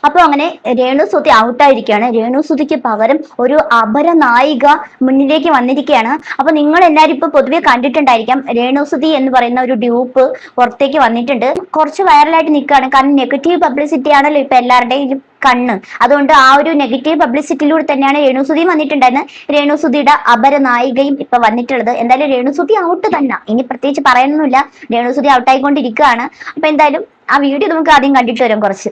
അപ്പോൾ അങ്ങനെ രേണുസുതി ഔട്ടായിരിക്കുകയാണ്. രേണുസുതിക്ക് പകരം ഒരു അപരനായിക മുന്നിലേക്ക് വന്നിരിക്കുകയാണ്. അപ്പൊ നിങ്ങൾ എല്ലാവരും ഇപ്പൊ പൊതുവെ കണ്ടിട്ടുണ്ടായിരിക്കാം, രേണുസുതി എന്ന് പറയുന്ന ഒരു ഡ്യൂപ്പ് പുറത്തേക്ക് വന്നിട്ടുണ്ട്. കുറച്ച് വൈറലായിട്ട് നിൽക്കുകയാണ്. കാരണം നെഗറ്റീവ് പബ്ലിസിറ്റി ആണല്ലോ ഇപ്പൊ എല്ലാവരുടെയും കണ്ണ്. അതുകൊണ്ട് ആ ഒരു നെഗറ്റീവ് പബ്ലിസിറ്റിയിലൂടെ തന്നെയാണ് രേണുസുതിയും വന്നിട്ടുണ്ടായിരുന്നത്. രേണുസുതിയുടെ അപരനായികയും ഇപ്പൊ വന്നിട്ടുള്ളത്. എന്തായാലും രേണുസുതി ഔട്ട് തന്നെ, ഇനി പ്രത്യേകിച്ച് പറയാനൊന്നുമില്ല. രേണുസുതി ഔട്ടായിക്കൊണ്ടിരിക്കുകയാണ്. അപ്പൊ എന്തായാലും ആ വീഡിയോ നമുക്ക് ആദ്യം കണ്ടിട്ട് വരാം. കുറച്ച്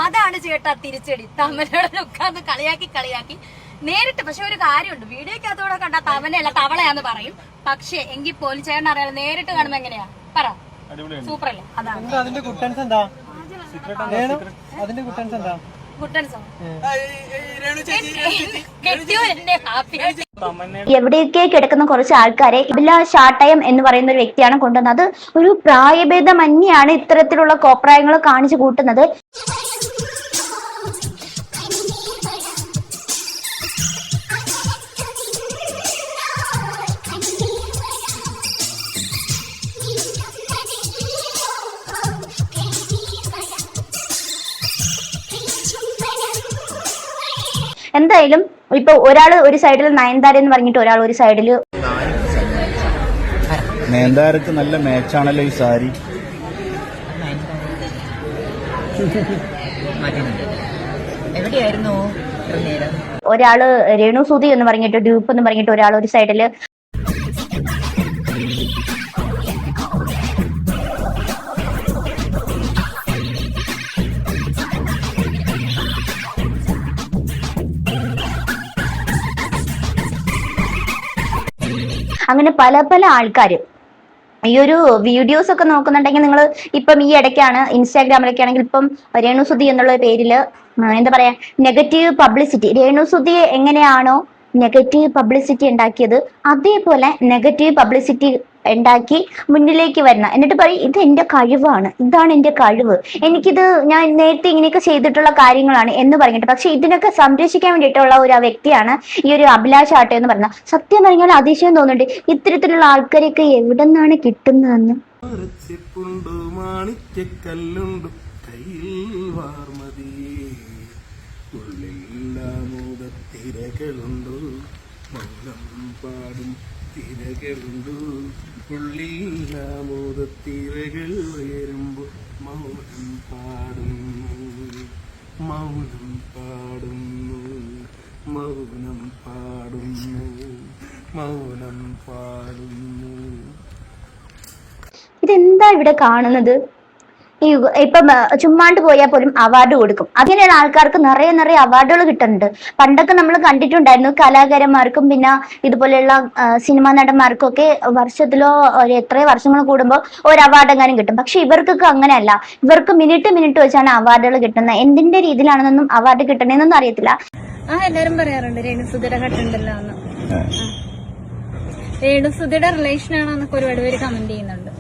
അതാണ് ചേട്ടാ തിരിച്ചടി. തമനയുടെ ലുക്കാന്ന് കളിയാക്കി നേരിട്ട്. പക്ഷെ ഒരു കാര്യമുണ്ട്, വീഡിയോക്ക് അതോടെ കണ്ട തമനയല്ല തവളയാന്ന് പറയും. പക്ഷെ എങ്കിൽ പോലും ചേട്ടൻ അറിയാലോ, നേരിട്ട് കാണുമ്പോ എങ്ങനെയാ പറ, സൂപ്പർ അല്ലേ? അതാണ് എവിടെയൊക്കെ കിടക്കുന്ന കുറച്ച് ആൾക്കാരെ അഭിലാഷാട്ടയം എന്ന് പറയുന്ന ഒരു വ്യക്തിയാണ് കൊണ്ടുവന്നത്. ഒരു പ്രായഭേദമന്യാണ് ഇത്തരത്തിലുള്ള കോപ്രായങ്ങൾ കാണിച്ചു കൂട്ടുന്നത്. എന്തായാലും ഇപ്പൊ ഒരാള് ഒരു സൈഡിൽ നയൻതാര എന്ന് പറഞ്ഞിട്ട് ഒരാൾ ഒരു സൈഡില്. നയൻതാരക്ക് നല്ല മാച്ചാണല്ലോ ഈ സാരി. ഒരാള് രേണുസുതി എന്ന് പറഞ്ഞിട്ട് ഡ്യൂപ്പ് എന്ന് പറഞ്ഞിട്ട് ഒരാൾ ഒരു സൈഡില്. അങ്ങനെ പല പല ആൾക്കാര് ഈ ഒരു വീഡിയോസ് ഒക്കെ നോക്കുന്നുണ്ടെങ്കിൽ നിങ്ങൾ ഇപ്പം ഈ ഇടയ്ക്കാണ് ഇൻസ്റ്റാഗ്രാമിലൊക്കെ ആണെങ്കിൽ ഇപ്പം രേണുസുതി എന്നുള്ള പേരില് എന്താ പറയാ നെഗറ്റീവ് പബ്ലിസിറ്റി, രേണുസുതിയെ എങ്ങനെയാണോ നെഗറ്റീവ് പബ്ലിസിറ്റി ഉണ്ടാക്കിയത് അതേപോലെ നെഗറ്റീവ് പബ്ലിസിറ്റി ഉണ്ടാക്കി മുന്നിലേക്ക് വരണം. എന്നിട്ട് പറയും ഇത് എന്റെ കഴിവാണ്, ഇതാണ് എന്റെ കഴിവ്, എനിക്കിത് ഞാൻ നേരത്തെ ഇങ്ങനെയൊക്കെ ചെയ്തിട്ടുള്ള കാര്യങ്ങളാണ് എന്ന് പറഞ്ഞിട്ട്. പക്ഷെ ഇതിനൊക്കെ സംരക്ഷിക്കാൻ വേണ്ടിയിട്ടുള്ള ഒരു വ്യക്തിയാണ് ഈ ഒരു അഭിലാഷാട്ടം എന്ന് പറഞ്ഞ. സത്യം പറഞ്ഞാൽ അതിശയം തോന്നുന്നുണ്ട് ഇത്തരത്തിലുള്ള ആൾക്കാരെയൊക്കെ എവിടെ നിന്നാണ് കിട്ടുന്നതെന്ന്. തിരകളുണ്ടു ഉള്ളിലാമോദത്തിരകൾ ഉയരുമ്പോൾ മൗനം പാടുന്നു, മൗനം പാടുന്നു, മൗനം പാടുന്നു, മൗനം പാടുന്നു. ഇതെന്താ ഇവിടെ കാണുന്നത്? ഇപ്പം ചുമ്മാണ്ട് പോയാൽ പോലും അവാർഡ് കൊടുക്കും. അങ്ങനെയുള്ള ആൾക്കാർക്ക് നിറയെ അവാർഡുകൾ കിട്ടുന്നുണ്ട്. പണ്ടൊക്കെ നമ്മൾ കണ്ടിട്ടുണ്ടായിരുന്നു കലാകാരന്മാർക്കും പിന്നെ ഇതുപോലെയുള്ള സിനിമാ നടന്മാർക്കും ഒക്കെ വർഷത്തിലോ എത്ര വർഷങ്ങൾ കൂടുമ്പോൾ ഒരു അവാർഡ് എങ്ങാനും കിട്ടും. പക്ഷെ ഇവർക്കൊക്കെ അങ്ങനെയല്ല, ഇവർക്ക് മിനിറ്റ് വെച്ചാണ് അവാർഡുകൾ കിട്ടുന്നത്. എന്തിന്റെ രീതിയിലാണെന്നൊന്നും അവാർഡ് കിട്ടണേന്നൊന്നും അറിയത്തില്ല. എല്ലാരും പറയാറുണ്ട് രേണുസുതിയുടെ കട്ടുണ്ടല്ലോ എന്ന്. രേണുസുതിയുടെ റിലേഷൻ ആണെന്നൊക്കെ ഒരുപാട് പേര് കമന്റ് ചെയ്യുന്നുണ്ട്.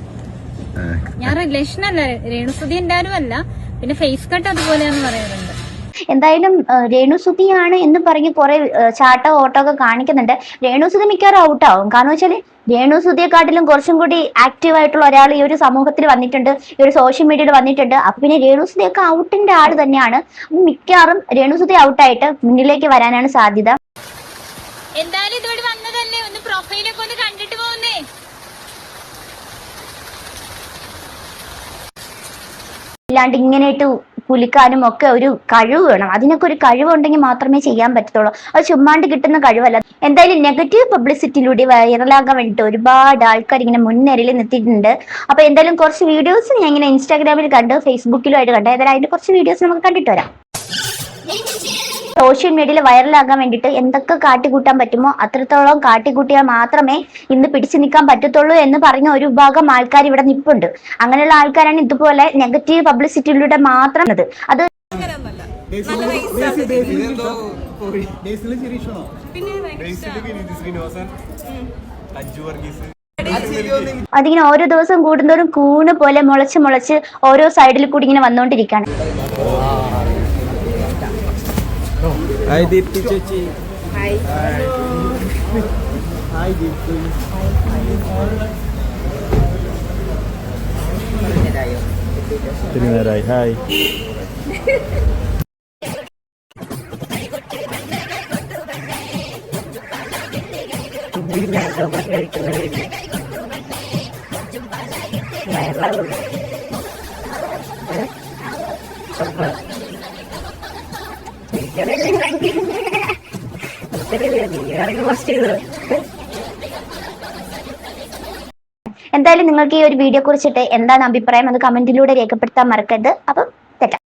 ഞാൻ റിലേഷൻ അല്ല, രേണുസുതി എന്തായാലും അല്ല, പിന്നെ ഫേസ് കട്ട് അതുപോലെയാന്ന് പറയാറുണ്ട്. എന്തായാലും രേണുസുതിയാണ് എന്ന് പറഞ്ഞ് കുറെ ചാട്ടോ ഓട്ടോ ഒക്കെ കാണിക്കുന്നുണ്ട്. രേണുസുതി മിക്കവാറും ഔട്ടാവും. കാരണം വെച്ചാല് രേണുസുതിയെക്കാട്ടിലും കുറച്ചും കൂടി ആക്റ്റീവ് ആയിട്ടുള്ള ഒരാൾ ഈ ഒരു സമൂഹത്തിൽ വന്നിട്ടുണ്ട്, ഈ ഒരു സോഷ്യൽ മീഡിയയിൽ വന്നിട്ടുണ്ട്. അപ്പൊ പിന്നെ രേണുസുതിയൊക്കെ ഔട്ടിന്റെ ആള് തന്നെയാണ്. മിക്കവാറും രേണുസുതി ഔട്ടായിട്ട് മുന്നിലേക്ക് വരാനാണ് സാധ്യത. എന്തായാലും ഇതോടെ വന്നതല്ലേ, ഒന്ന് പ്രൊഫൈലൊക്കെ ഒന്ന് കണ്ടിട്ട് പോകുന്നേ. ഇല്ലാണ്ട് ഇങ്ങനെയിട്ട് കുലിക്കാനും ഒക്കെ ഒരു കഴിവ് വേണം. അതിനൊക്കെ ഒരു കഴിവുണ്ടെങ്കിൽ മാത്രമേ ചെയ്യാൻ പറ്റത്തുള്ളൂ. അത് ചുമ്മാണ്ട് കിട്ടുന്ന കഴിവല്ല. എന്തായാലും നെഗറ്റീവ് പബ്ലിസിറ്റിയിലൂടെ വൈറലാകാൻ വേണ്ടിയിട്ട് ഒരുപാട് ആൾക്കാർ ഇങ്ങനെ മുൻനിരയിൽ നിർത്തിയിട്ടുണ്ട്. അപ്പൊ എന്തായാലും കുറച്ച് വീഡിയോസ് ഞാൻ ഇങ്ങനെ ഇൻസ്റ്റാഗ്രാമിൽ കണ്ട് ഫേസ്ബുക്കിലും ആയിട്ട് കണ്ട്. ഏതായാലും അതിന്റെ കുറച്ച് വീഡിയോസ് നമുക്ക് കണ്ടിട്ട് വരാം. സോഷ്യൽ മീഡിയയിൽ വൈറലാകാൻ വേണ്ടിയിട്ട് എന്തൊക്കെ കാട്ടിക്കൂട്ടാൻ പറ്റുമോ അത്രത്തോളം കാട്ടിക്കൂട്ടിയാൽ മാത്രമേ ഇന്ന് പിടിച്ചു നിൽക്കാൻ പറ്റത്തുള്ളൂ എന്ന് പറഞ്ഞ ഒരു വിഭാഗം ആൾക്കാർ ഇവിടെ നിൽപ്പുണ്ട്. അങ്ങനെയുള്ള ആൾക്കാരാണ് ഇതുപോലെ നെഗറ്റീവ് പബ്ലിസിറ്റിയിലൂടെ മാത്രം അത് അതിങ്ങനെ ഓരോ ദിവസം കൂടുന്തോറും കൂണ് പോലെ മുളച്ച് മുളച്ച് ഓരോ സൈഡിൽ കൂടി ഇങ്ങനെ വന്നുകൊണ്ടിരിക്കുകയാണ്. ഒത്തിരി നേരമായി. ഹായ്. എന്തായാലും നിങ്ങൾക്ക് ഈ ഒരു വീഡിയോ കുറിച്ചിട്ട് എന്താണ് അഭിപ്രായം അത് കമന്റിലൂടെ രേഖപ്പെടുത്താൻ മറക്കരുത്. അപ്പം തെറ്റാം.